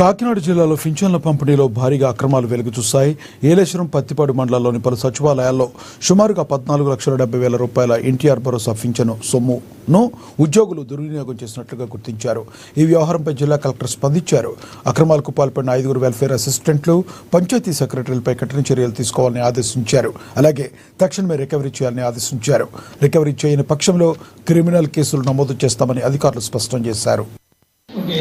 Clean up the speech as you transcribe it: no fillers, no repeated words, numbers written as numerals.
కాకినాడ జిల్లాలో పింఛన్ల పంపిణీలో భారీగా అక్రమాలు వెలుగుచూశాయి. ఏలేశ్వరం, పత్తిపాడు మండలాల్లోని పలు సచివాలయాల్లో సుమారుగా 14,70,000 రూపాయల ఎన్టీఆర్ భరోసా పింఛను సొమ్మును ఉద్యోగులు దుర్వినియోగం చేసినట్లుగా గుర్తించారు. ఈ వ్యవహారంపై జిల్లా కలెక్టర్ స్పందించారు. అక్రమాలకు పాల్పడిన 5 వెల్ఫేర్ అసిస్టెంట్లు, పంచాయతీ సెక్రటరీలపై కఠిన చర్యలు తీసుకోవాలని ఆదేశించారు. అలాగే తక్షణమే రికవరీ చేయాలని ఆదేశించారు. రికవరీ చేయని పక్షంలో క్రిమినల్ కేసులు నమోదు చేస్తామని అధికారులు స్పష్టం చేశారు. Okay,